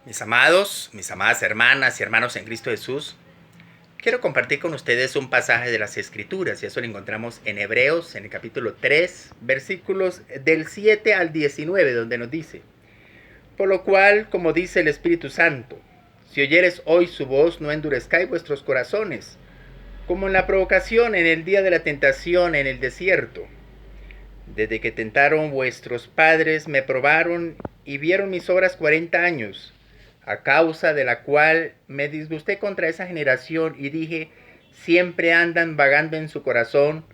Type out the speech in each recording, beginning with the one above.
Mis amados, mis amadas hermanas y hermanos en Cristo Jesús, quiero compartir con ustedes un pasaje de las Escrituras, y eso lo encontramos en Hebreos, en el capítulo 3, versículos del 7 al 19, donde nos dice: por lo cual, como dice el Espíritu Santo, si oyeres hoy su voz, no endurezcáis vuestros corazones, como en la provocación en el día de la tentación en el desierto. Desde que tentaron vuestros padres, me probaron y vieron mis obras 40 años, a causa de la cual me disgusté contra esa generación y dije: siempre andan vagando en su corazón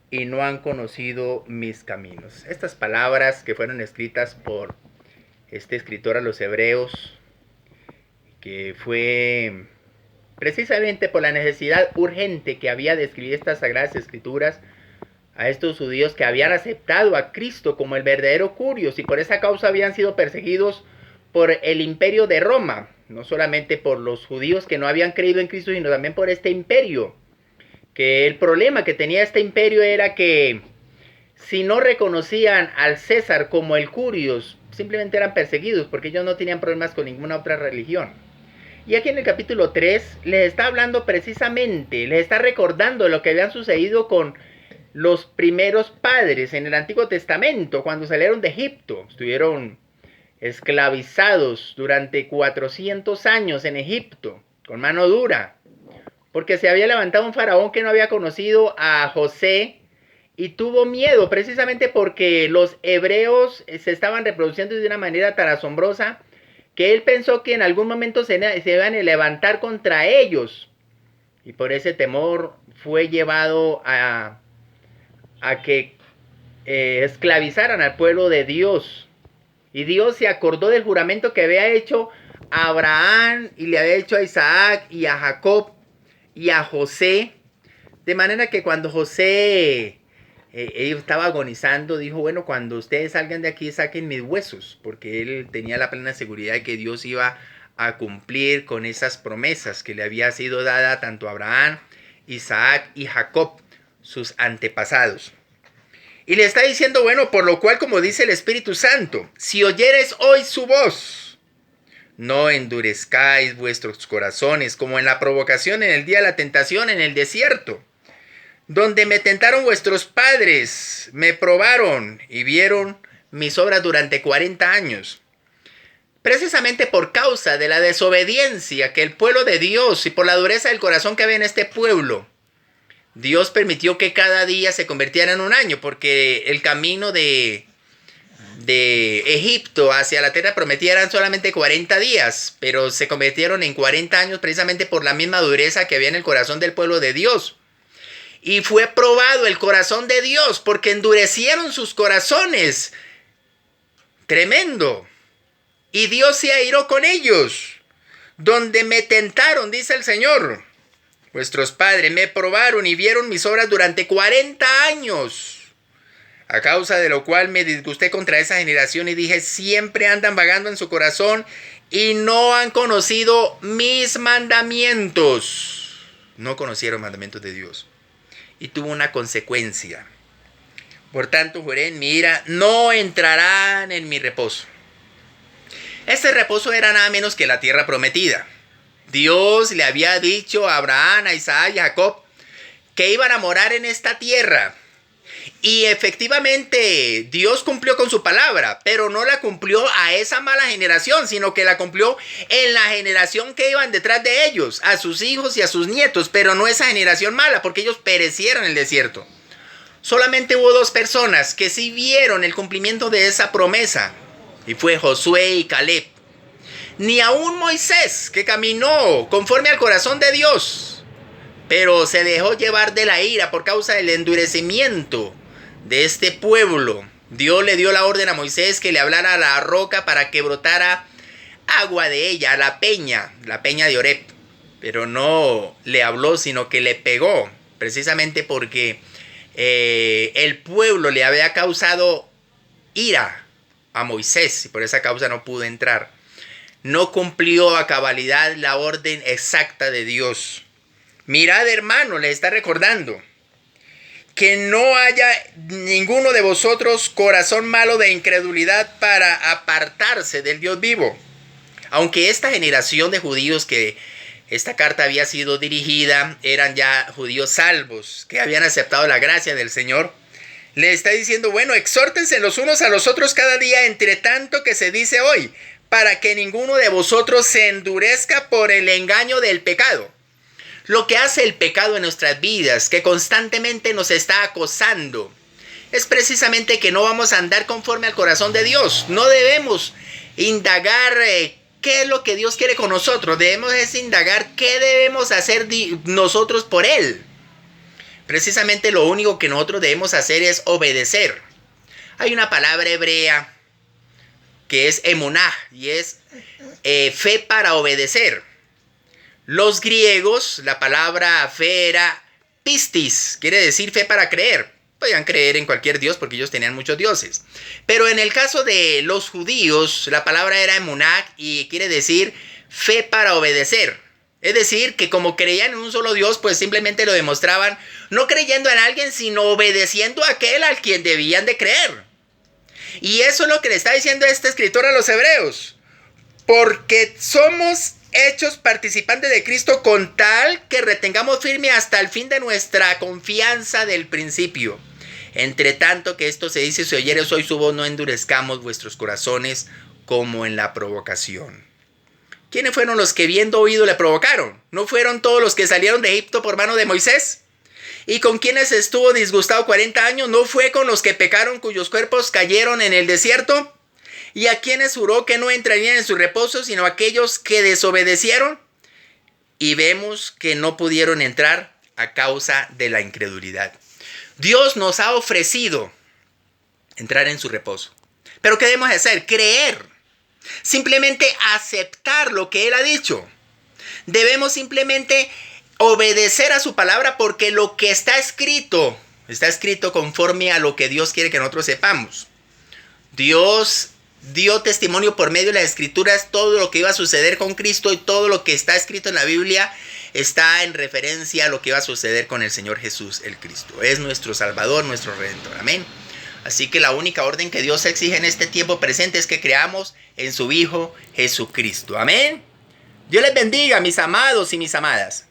y no han conocido mis caminos. Estas palabras que fueron escritas por este escritor a los hebreos, que fue precisamente por la necesidad urgente que había de escribir estas sagradas escrituras a estos judíos que habían aceptado a Cristo como el verdadero Curios, y por esa causa habían sido perseguidos por el imperio de Roma, no solamente por los judíos que no habían creído en Cristo, sino también por este imperio, que el problema que tenía este imperio era que si no reconocían al César como el Curios, simplemente eran perseguidos, porque ellos no tenían problemas con ninguna otra religión. Y aquí en el capítulo 3 les está hablando precisamente, les está recordando lo que habían sucedido con los primeros padres en el Antiguo Testamento, cuando salieron de Egipto. Estuvieron esclavizados durante 400 años en Egipto, con mano dura, porque se había levantado un faraón que no había conocido a José y tuvo miedo, precisamente porque los hebreos se estaban reproduciendo de una manera tan asombrosa que él pensó que en algún momento se iban a levantar contra ellos, y por ese temor fue llevado a que esclavizaran al pueblo de Dios. Y Dios se acordó del juramento que había hecho a Abraham, y le había hecho a Isaac y a Jacob y a José. De manera que cuando José estaba agonizando, dijo: bueno, cuando ustedes salgan de aquí, saquen mis huesos, porque él tenía la plena seguridad de que Dios iba a cumplir con esas promesas que le había sido dada tanto a Abraham, Isaac y Jacob, sus antepasados. Y le está diciendo: bueno, por lo cual, como dice el Espíritu Santo, si oyeres hoy su voz, no endurezcáis vuestros corazones, como en la provocación en el día de la tentación en el desierto, donde me tentaron vuestros padres, me probaron y vieron mis obras durante 40 años. Precisamente por causa de la desobediencia que el pueblo de Dios, y por la dureza del corazón que había en este pueblo, Dios permitió que cada día se convirtiera en un año, porque el camino de Egipto hacia la tierra prometida eran solamente 40 días, pero se convirtieron en 40 años precisamente por la misma dureza que había en el corazón del pueblo de Dios. Y fue probado el corazón de Dios, porque endurecieron sus corazones. Tremendo. Y Dios se airó con ellos, donde me tentaron, dice el Señor. Vuestros padres me probaron y vieron mis obras durante 40 años, a causa de lo cual me disgusté contra esa generación y dije: siempre andan vagando en su corazón y no han conocido mis mandamientos. No conocieron mandamientos de Dios. Y tuvo una consecuencia. Por tanto, juré en mi ira: no entrarán en mi reposo. Este reposo era nada menos que la tierra prometida. Dios le había dicho a Abraham, a Isaac y a Jacob que iban a morar en esta tierra. Y efectivamente Dios cumplió con su palabra, pero no la cumplió a esa mala generación, sino que la cumplió en la generación que iban detrás de ellos, a sus hijos y a sus nietos, pero no esa generación mala, porque ellos perecieron en el desierto. Solamente hubo dos personas que sí vieron el cumplimiento de esa promesa, y fue Josué y Caleb. Ni aún Moisés, que caminó conforme al corazón de Dios, pero se dejó llevar de la ira por causa del endurecimiento de este pueblo. Dios le dio la orden a Moisés que le hablara a la roca para que brotara agua de ella, la peña de Oreb. Pero no le habló, sino que le pegó, precisamente porque el pueblo le había causado ira a Moisés, y por esa causa no pudo entrar. No cumplió a cabalidad la orden exacta de Dios. Mirad, hermano, les está recordando que no haya ninguno de vosotros corazón malo de incredulidad para apartarse del Dios vivo. Aunque esta generación de judíos que esta carta había sido dirigida eran ya judíos salvos, que habían aceptado la gracia del Señor, le está diciendo, bueno, exhórtense los unos a los otros cada día, entre tanto que se dice hoy, para que ninguno de vosotros se endurezca por el engaño del pecado. Lo que hace el pecado en nuestras vidas, que constantemente nos está acosando, es precisamente que no vamos a andar conforme al corazón de Dios. No debemos indagar qué es lo que Dios quiere con nosotros. Debemos indagar qué debemos hacer nosotros por Él. Precisamente lo único que nosotros debemos hacer es obedecer. Hay una palabra hebrea que es emuná y es fe para obedecer. Los griegos, la palabra fe era pistis, quiere decir fe para creer. Podían creer en cualquier dios porque ellos tenían muchos dioses. Pero en el caso de los judíos, la palabra era emuná y quiere decir fe para obedecer. Es decir, que como creían en un solo Dios, pues simplemente lo demostraban no creyendo en alguien, sino obedeciendo a aquel al quien debían de creer. Y eso es lo que le está diciendo este escritor a los hebreos. Porque somos hechos participantes de Cristo con tal que retengamos firme hasta el fin de nuestra confianza del principio. Entre tanto que esto se dice, si oyeres hoy su voz, no endurezcamos vuestros corazones como en la provocación. ¿Quiénes fueron los que viendo oído le provocaron? ¿No fueron todos los que salieron de Egipto por mano de Moisés? ¿Y con quienes estuvo disgustado 40 años? ¿No fue con los que pecaron cuyos cuerpos cayeron en el desierto? ¿Y a quienes juró que no entrarían en su reposo, sino aquellos que desobedecieron? Y vemos que no pudieron entrar a causa de la incredulidad. Dios nos ha ofrecido entrar en su reposo. ¿Pero qué debemos hacer? Creer. Simplemente aceptar lo que Él ha dicho. Debemos simplemente obedecer a su palabra porque lo que está escrito conforme a lo que Dios quiere que nosotros sepamos. Dios dio testimonio por medio de las escrituras todo lo que iba a suceder con Cristo y todo lo que está escrito en la Biblia está en referencia a lo que iba a suceder con el Señor Jesús el Cristo. Es nuestro Salvador, nuestro Redentor. Amén. Así que la única orden que Dios exige en este tiempo presente es que creamos en su Hijo Jesucristo. Amén. Dios les bendiga, mis amados y mis amadas.